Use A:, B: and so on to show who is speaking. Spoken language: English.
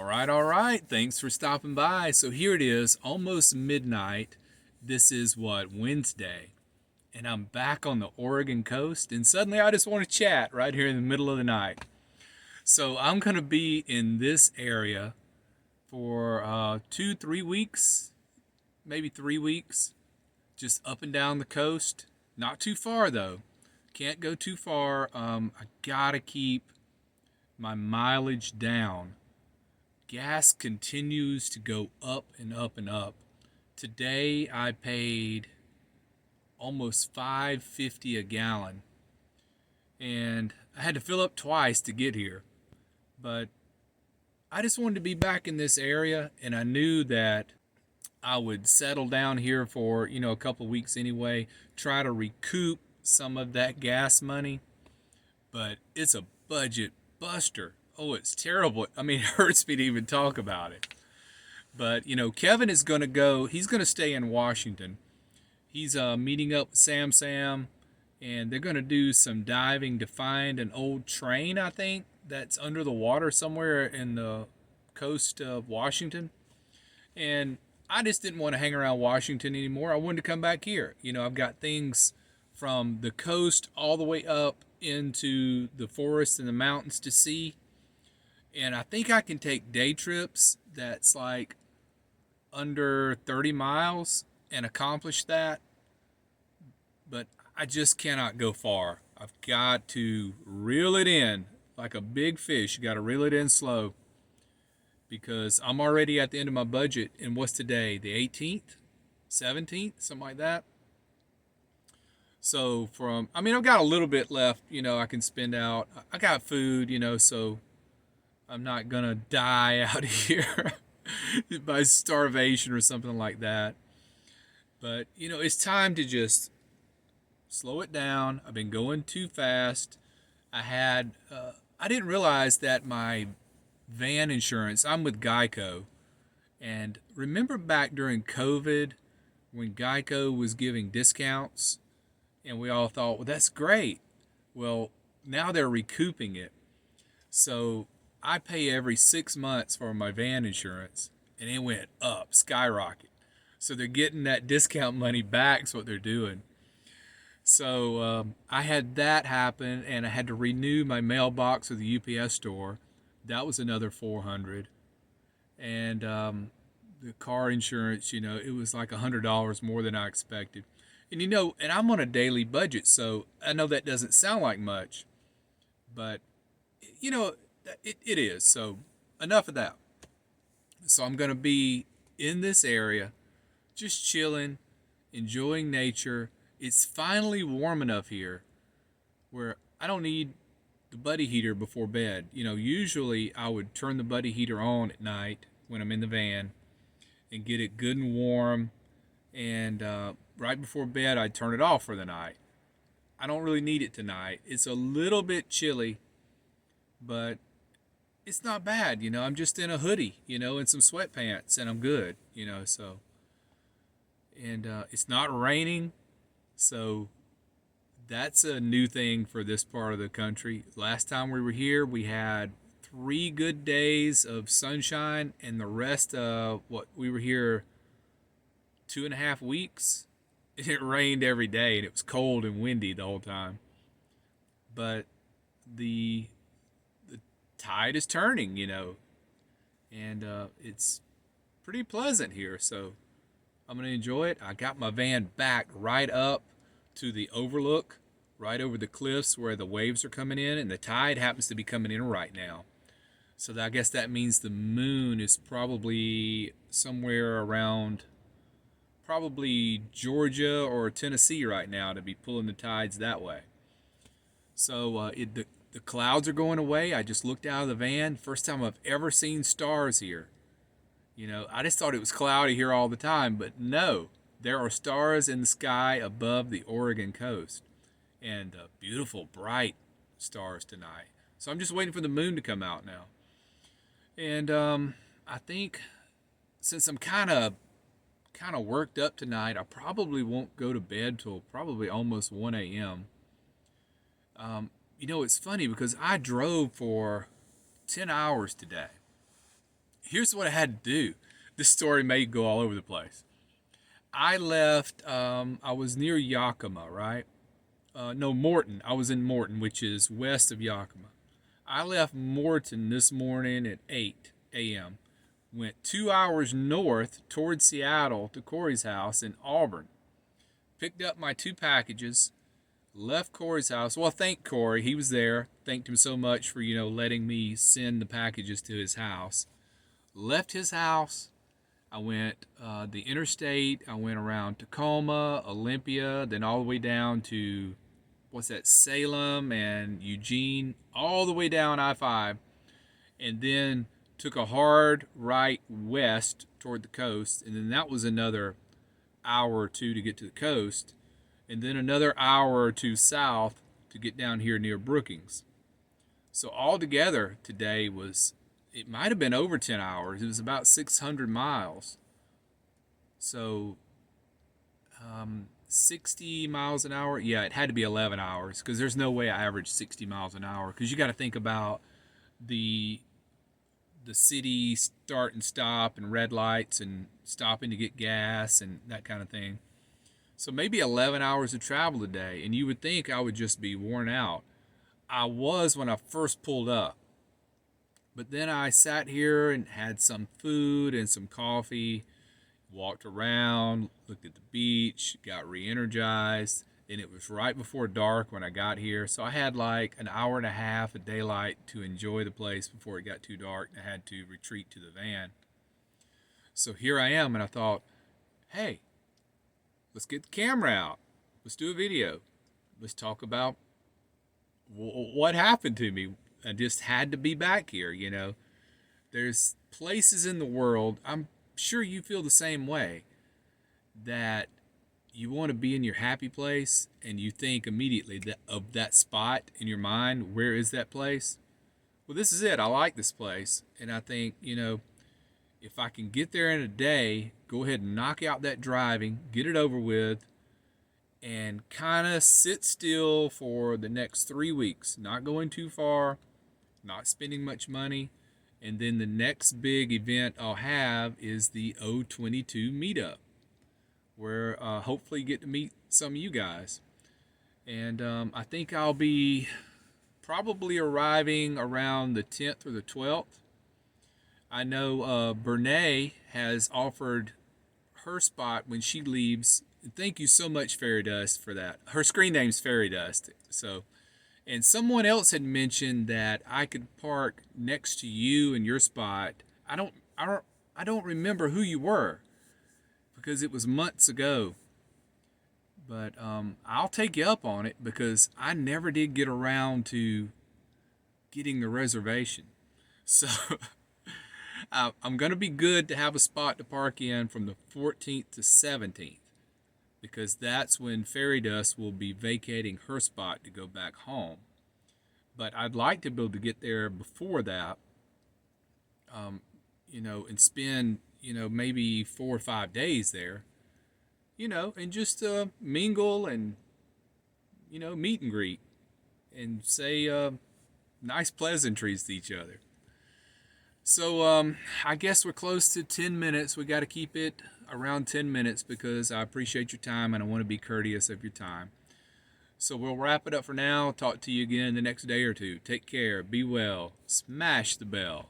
A: All right. Thanks for stopping by. So here it is, almost midnight. This is what, Wednesday. And I'm back on the Oregon coast, and suddenly I just want to chat right here in the middle of the night. So I'm going to be in this area for 2, 3 weeks, maybe 3 weeks, just up and down the coast. Not too far, though. Can't go too far. I got to keep my mileage down. Gas continues to go up and up and up. Today I paid almost 5.50 a gallon, and I had to fill up twice to get here. But I just wanted to be back in this area, and I knew that I would settle down here for, a couple of weeks anyway, try to recoup some of that gas money. But it's a budget buster. Oh, it's terrible. I mean, it hurts me to even talk about it. But, Kevin is going to go, he's going to stay in Washington. He's meeting up with Sam, and they're going to do some diving to find an old train, I think, that's under the water somewhere in the coast of Washington. And I just didn't want to hang around Washington anymore. I wanted to come back here. I've got things from the coast all the way up into the forest and the mountains to see. And I think I can take day trips that's like under 30 miles and accomplish that. But I just cannot go far. I've got to reel it in like a big fish. You got to reel it in slow because I'm already at the end of my budget. And what's today? The 18th? 17th? Something like that. So I've got a little bit left, I can spend out. I got food, so I'm not going to die out here by starvation or something like that. But, it's time to just slow it down. I've been going too fast. I didn't realize that my van insurance, I'm with Geico. And remember back during COVID when Geico was giving discounts and we all thought, well, that's great. Well, now they're recouping it. So I pay every 6 months for my van insurance and it went up, skyrocket. So they're getting that discount money back, is what they're doing. So I had that happen, and I had to renew my mailbox with the UPS store. That was another 400, and the car insurance, it was like $100 more than I expected. And and I'm on a daily budget, so I know that doesn't sound like much, but you know, it is. So enough of that. So I'm gonna be in this area, just chilling, enjoying nature. It's finally warm enough here where I don't need the buddy heater before bed. Usually I would turn the buddy heater on at night when I'm in the van and get it good and warm. And right before bed, I'd turn it off for the night. I don't really need it tonight. It's a little bit chilly, but it's not bad. I'm just in a hoodie, and some sweatpants, and I'm good, so. And it's not raining. So that's a new thing for this part of the country. Last time we were here, we had 3 good days of sunshine, and the rest of we were here 2.5 weeks. It rained every day, and it was cold and windy the whole time. But the the tide is turning, and it's pretty pleasant here. So I'm going to enjoy it. I got my van back right up to the overlook, right over the cliffs where the waves are coming in, and the tide happens to be coming in right now. So I guess that means the moon is probably somewhere around probably Georgia or Tennessee right now to be pulling the tides that way. So the clouds are going away. I just looked out of the van. First time I've ever seen stars here. I just thought it was cloudy here all the time, but no, there are stars in the sky above the Oregon coast, and beautiful, bright stars tonight. So I'm just waiting for the moon to come out now. And I think since I'm kind of worked up tonight, I probably won't go to bed till probably almost 1 a.m. It's funny because I drove for 10 hours today. Here's what I had to do. This story may go all over the place. I left, I was near Yakima, right? No, Morton. I was in Morton, which is west of Yakima. I left Morton this morning at 8 a.m. Went 2 hours north towards Seattle to Corey's house in Auburn. Picked up my two packages, left Corey's house. Well, thanked Corey. He was there. Thanked him so much for, letting me send the packages to his house. Left his house. I went the interstate. I went around Tacoma, Olympia, then all the way down to, what's that, Salem and Eugene, all the way down I-5, and then took a hard right west toward the coast, and then that was another hour or two to get to the coast, and then another hour or two south to get down here near Brookings. So altogether today it might have been over 10 hours. It was about 600 miles. So 60 miles an hour. Yeah, it had to be 11 hours because there's no way I averaged 60 miles an hour, because you got to think about the city start and stop and red lights and stopping to get gas and that kind of thing. So maybe 11 hours of travel a day, and you would think I would just be worn out. I was when I first pulled up. But then I sat here and had some food and some coffee, walked around, looked at the beach, got re-energized, and it was right before dark when I got here. So I had like an hour and a half of daylight to enjoy the place before it got too dark, and I had to retreat to the van. So here I am, and I thought, hey, let's get the camera out. Let's do a video. Let's talk about what happened to me. I just had to be back here. There's places in the world, I'm sure you feel the same way, that you want to be in your happy place and you think immediately of that spot in your mind. Where is that place? Well, this is it. I like this place. And I think, if I can get there in a day, go ahead and knock out that driving, get it over with, and kind of sit still for the next 3 weeks, not going too far, not spending much money. And then the next big event I'll have is the O22 meetup, where hopefully get to meet some of you guys. And I think I'll be probably arriving around the 10th or the 12th. I know Bernae has offered her spot when she leaves. Thank you so much, Fairy Dust, for that. Her screen name's Fairy Dust. So, and someone else had mentioned that I could park next to you in your spot. I don't remember who you were, because it was months ago. But I'll take you up on it, because I never did get around to getting the reservation. So I'm going to be good to have a spot to park in from the 14th to 17th, because that's when Fairy Dust will be vacating her spot to go back home. But I'd like to be able to get there before that, and spend, maybe 4 or 5 days there, and just mingle and, meet and greet and say nice pleasantries to each other. So I guess we're close to 10 minutes. We got to keep it around 10 minutes because I appreciate your time and I want to be courteous of your time. So we'll wrap it up for now. Talk to you again the next day or two. Take care. Be well. Smash the bell.